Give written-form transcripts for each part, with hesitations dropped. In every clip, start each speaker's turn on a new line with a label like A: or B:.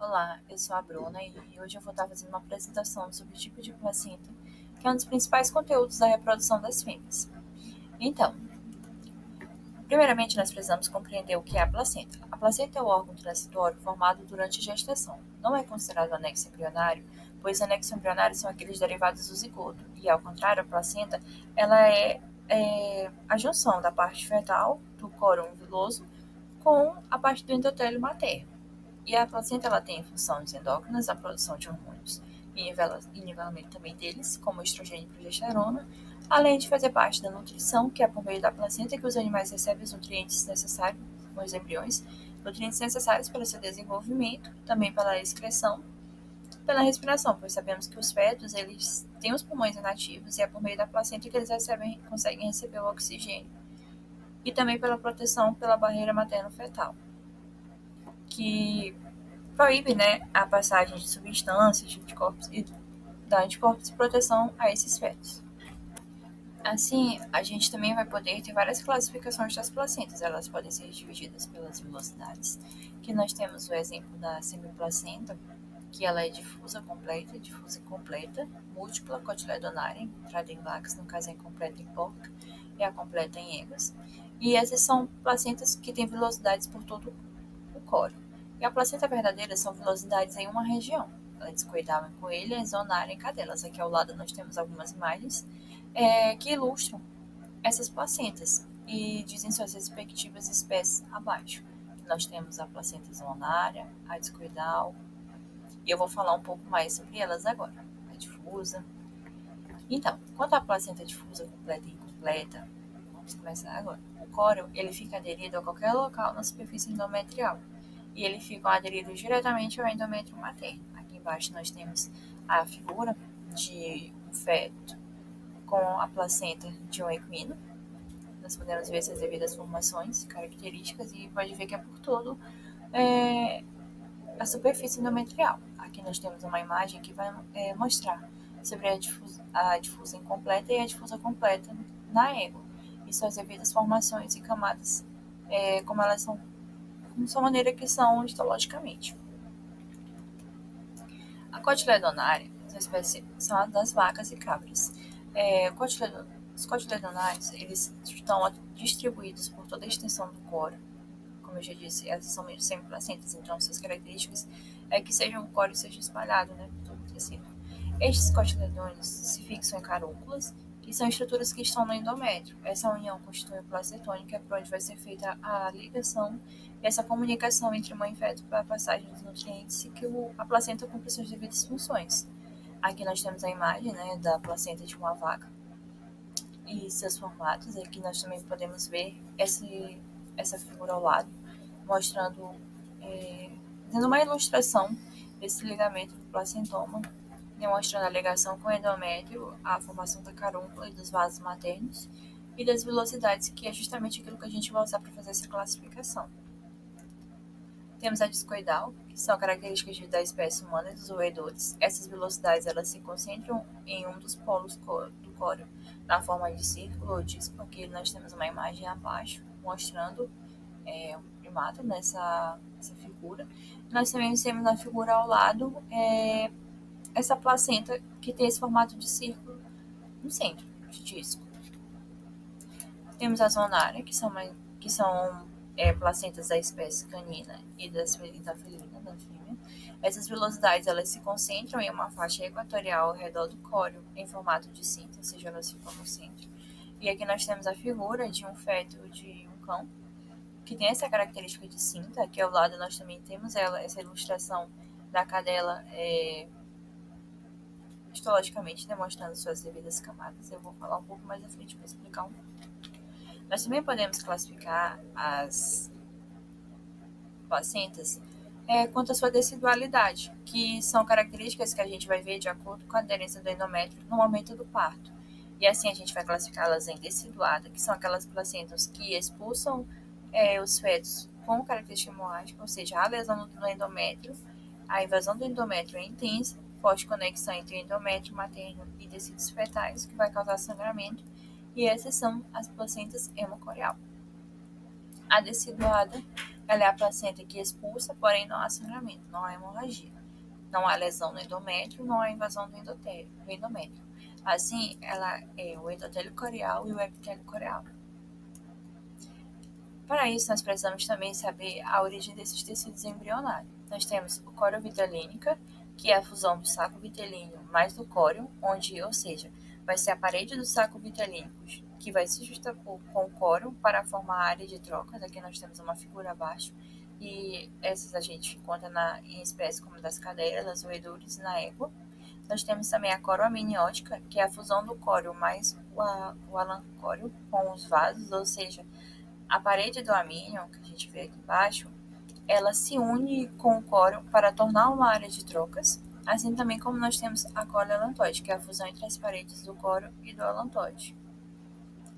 A: Olá, eu sou a Bruna e hoje eu vou estar fazendo uma apresentação sobre o tipo de placenta, que é um dos principais conteúdos da reprodução das fêmeas. Então, primeiramente nós precisamos compreender o que é a placenta. A placenta é o órgão transitório formado durante a gestação. Não é considerado anexo embrionário, pois anexos embrionários são aqueles derivados do zigoto, e ao contrário, a placenta ela é a junção da parte fetal, do coro umbiloso, com a parte do endotélio materno. E a placenta ela tem funções endócrinas, a produção de hormônios e nivelamento também deles, como estrogênio e progesterona, além de fazer parte da nutrição, que é por meio da placenta que os animais recebem os nutrientes necessários, os embriões, nutrientes necessários para seu desenvolvimento, também pela excreção, pela respiração, pois sabemos que os fetos eles têm os pulmões inativos e é por meio da placenta que eles conseguem receber o oxigênio, e também pela proteção pela barreira materno-fetal, que proíbe, né, a passagem de substâncias, de anticorpos e dá anticorpos de proteção a esses fetos. Assim, a gente também vai poder ter várias classificações das placentas. Elas podem ser divididas pelas velocidades, que nós temos o exemplo da semiplacenta, que ela é difusa incompleta, múltipla, cotiledonária, entrada em vacas, no caso é incompleta em porca, e a completa em egas. E essas são placentas que têm velocidades por todo o coro. E a placenta verdadeira são velocidades em uma região. Ela descoidava em coelha, zonária em cadelas. Aqui ao lado nós temos algumas imagens que ilustram essas placentas e dizem suas respectivas espécies abaixo. Nós temos a placenta zonária, a discoidal, e eu vou falar um pouco mais sobre elas agora. A difusa. Então, quanto à placenta difusa completa e incompleta, vamos começar agora. O córeo ele fica aderido a qualquer local na superfície endometrial e ele fica aderido diretamente ao endométrio materno. Aqui embaixo nós temos a figura de um feto com a placenta de um equino. Nós podemos ver essas devidas formações, características, e pode ver que é por todo a superfície endometrial. Aqui nós temos uma imagem que vai mostrar sobre a difusa incompleta e a difusa completa na égua, e suas devidas formações e camadas, como elas são, de sua maneira que são histologicamente. A cotiledonária são as das vacas e cabras. Os cotiledonários eles estão distribuídos por toda a extensão do coro. Como eu já disse, elas são meio semiplacentas, então suas características é que o coro seja espalhado, né, por todo o tecido. Estes cotiledôneos se fixam em carúnculas, que são estruturas que estão no endométrio. Essa união constitui o placetônio, que é por onde vai ser feita a ligação e essa comunicação entre mãe e feto para a passagem dos nutrientes e que a placenta cumpre suas devidas funções. Aqui nós temos a imagem, né, da placenta de uma vaca e seus formatos. Aqui nós também podemos ver essa figura ao lado, mostrando, dando uma ilustração desse ligamento do placentoma, demonstrando a ligação com o endométrio, a formação da carúncula e dos vasos maternos e das velocidades, que é justamente aquilo que a gente vai usar para fazer essa classificação. Temos a discoidal, que são características da espécie humana e dos roedores. Essas velocidades elas se concentram em um dos polos do córeo, na forma de círculo ou disco. Aqui nós temos uma imagem abaixo mostrando o primato nessa figura. Nós também temos na figura ao lado essa placenta que tem esse formato de círculo no centro, de disco. Temos a zonária, que são placentas da espécie canina e da felina, da fêmea. Essas velocidades elas se concentram em uma faixa equatorial ao redor do córeo, em formato de cinta, ou seja, elas ficam no centro. E aqui nós temos a figura de um feto de um cão, que tem essa característica de cinta. Aqui ao lado nós também temos essa ilustração da cadela histologicamente demonstrando suas devidas camadas. Eu vou falar um pouco mais à frente para explicar um pouco. Nós também podemos classificar as placentas quanto à sua decidualidade, que são características que a gente vai ver de acordo com a aderência do endométrio no momento do parto. E assim a gente vai classificá-las em deciduada, que são aquelas placentas que expulsam os fetos com característica hemorrágica, ou seja, a lesão do endométrio, a invasão do endométrio é intensa, forte conexão entre o endométrio materno e tecidos fetais, que vai causar sangramento, e essas são as placentas hemocoreal. A deciduada ela é a placenta que expulsa, porém não há sangramento, não há hemorragia. Não há lesão no endométrio, não há invasão do endométrio. Assim, ela é o endotélio coreal e o epitélio coreal. Para isso, nós precisamos também saber a origem desses tecidos embrionários. Nós temos o córeo vitelínica, que é a fusão do saco vitelíneo mais do córeo, onde, ou seja, vai ser a parede do saco vitelínico que vai se juxtapor com o córeo para formar a área de trocas. Aqui nós temos uma figura abaixo, e essas a gente encontra em espécies como das cadeiras, das roedores e na égua. Nós temos também a coroamniótica, que é a fusão do córeo mais o alancóreo com os vasos, ou seja, a parede do amínio, que a gente vê aqui embaixo, ela se une com o córeo para tornar uma área de trocas, assim também como nós temos a coleolantoide, que é a fusão entre as paredes do córeo e do alantoide.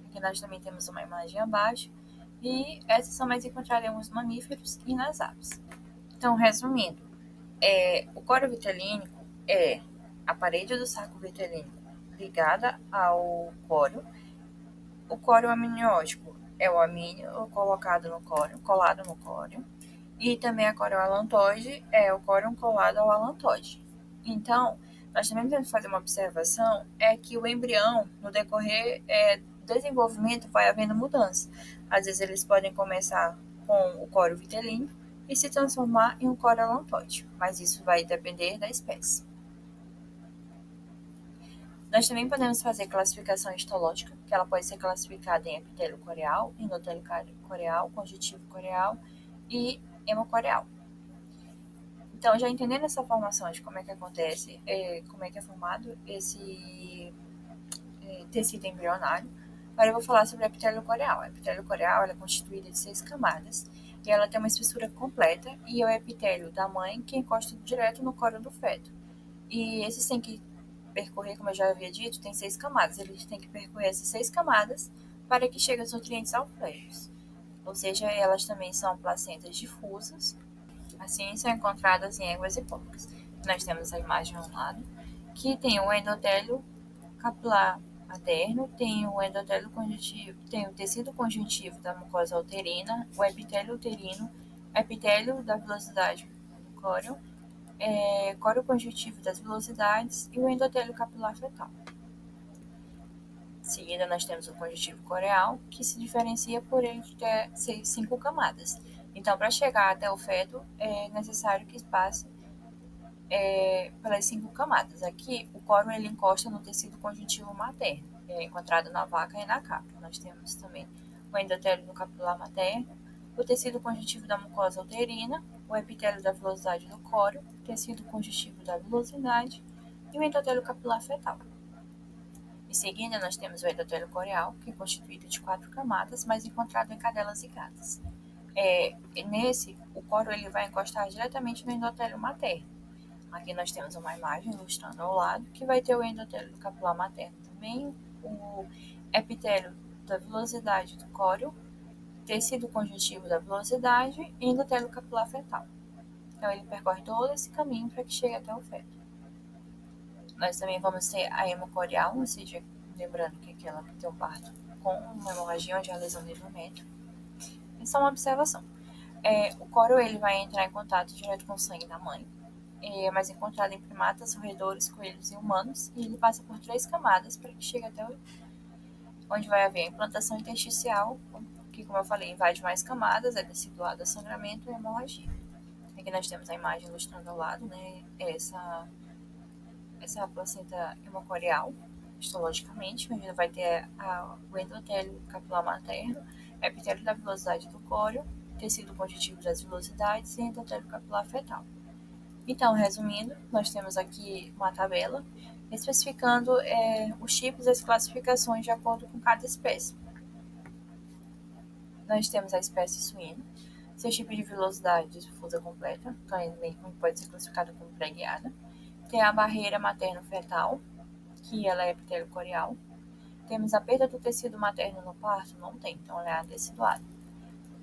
A: Aqui nós também temos uma imagem abaixo, e essas são mais encontradas em alguns mamíferos e nas aves. Então, resumindo, o córeo vitelínico é a parede do saco vitelínico ligada ao córeo. O córeo amniótico é o amínio colado no córeo, e também a coreoalantoide é o córeo colado ao alantoide. Então, nós também podemos fazer uma observação, é que o embrião, no decorrer do desenvolvimento, vai havendo mudança. Às vezes eles podem começar com o córeo vitelínico e se transformar em um córeo alantoide, mas isso vai depender da espécie. Nós também podemos fazer classificação histológica, que ela pode ser classificada em epitélio coreal, endotélio coreal, conjuntivo coreal e hemocoreal. Então, já entendendo essa formação de como é que acontece, como é que é formado esse tecido embrionário, agora eu vou falar sobre a epitélio coreal. A epitélio coreal é constituída de 6 camadas e ela tem uma espessura completa, e é o epitélio da mãe que encosta direto no córeo do feto. E esses têm que percorrer, como eu já havia dito, tem 6 camadas. Eles têm que percorrer essas 6 camadas para que cheguem os nutrientes ao feto. Ou seja, elas também são placentas difusas, assim são encontradas em éguas e porcos. Nós temos a imagem ao lado, que tem o endotélio capilar materno, tem o endotélio conjuntivo, tem o tecido conjuntivo da mucosa uterina, o epitélio uterino, o epitélio da velocidade do córeo, córeo conjuntivo das velocidades e o endotélio capilar fetal. Em seguida, nós temos o conjuntivo coreal, que se diferencia por ele ter 5 camadas. Então, para chegar até o feto, é necessário que passe pelas 5 camadas. Aqui, o córeo ele encosta no tecido conjuntivo materno, encontrado na vaca e na cabra. Nós temos também o endotélio do capilar materno, o tecido conjuntivo da mucosa uterina, o epitélio da velocidade do córeo, o tecido conjuntivo da velocidade e o endotélio capilar fetal. Em seguida, nós temos o endotélio coreal, que é constituído de 4 camadas, mas encontrado em cadelas e gatas. Nesse, o córeo ele vai encostar diretamente no endotélio materno. Aqui nós temos uma imagem ilustrando ao lado, que vai ter o endotélio do capilar materno também, o epitélio da velocidade do córeo, tecido conjuntivo da velocidade e endotélio capilar fetal. Então, ele percorre todo esse caminho para que chegue até o feto. Nós também vamos ter a hemocoreal, ou seja, lembrando que aquela que tem um parto com uma hemorragia onde há lesão do endométrio. Essa é uma observação. O córeo ele vai entrar em contato direto com o sangue da mãe, é mais encontrado em primatas, roedores, coelhos e humanos, e ele passa por 3 camadas para que chegue até onde vai haver a implantação intersticial, que, como eu falei, invade mais camadas, é deciduado a sangramento e hemorragia. Aqui nós temos a imagem ilustrando ao lado, né, essa placenta hemocoreal, histologicamente, onde vai ter o endotélio capilar materno, o epitélio da velocidade do córeo, tecido conjuntivo das velocidades e endotélio capilar fetal. Então, resumindo, nós temos aqui uma tabela especificando os tipos e as classificações de acordo com cada espécie. Nós temos a espécie suína, seu tipo de velocidade difusa completa, também pode ser classificada como pré-guiada. Tem a barreira materno-fetal, que ela é epitélio coreal. Temos a perda do tecido materno no parto? Não tem, então ela é adeciduada.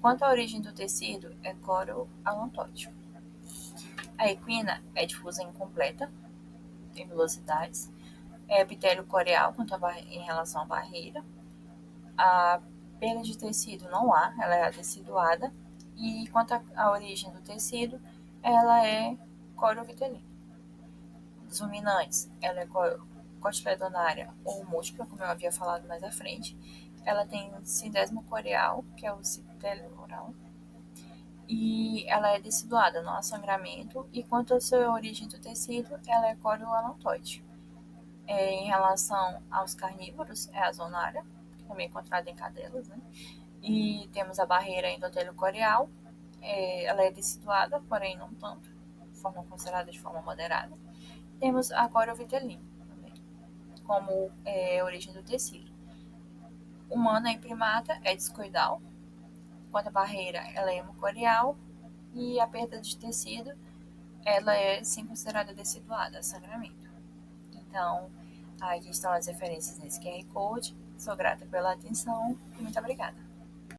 A: Quanto à origem do tecido, é córeo-alantóide. A equina é difusa incompleta, tem velocidades. É epitélio coreal em relação à barreira. A perda de tecido não há, ela é adeciduada. E quanto à origem do tecido, ela é corovitelina. Dos ruminantes, ela é cotiledonária ou múltipla, como eu havia falado mais à frente. Ela tem sindesmo coreal, que é o cipitélio oral, e ela é deciduada, não há sangramento. E quanto à sua origem do tecido, ela é corioalantoide. Em relação aos carnívoros, é a zonária, também encontrada em cadelas, né? E temos a barreira endotélio-coreal, ela é deciduada, porém não tanto, forma considerada de forma moderada. Temos a corovitelina, também, como origem do tecido. Humana e primata é discoidal, enquanto a barreira ela é hemocoreal e a perda de tecido ela é sim considerada deciduada, sangramento. Então, aqui estão as referências nesse QR Code. Sou grata pela atenção e muito obrigada.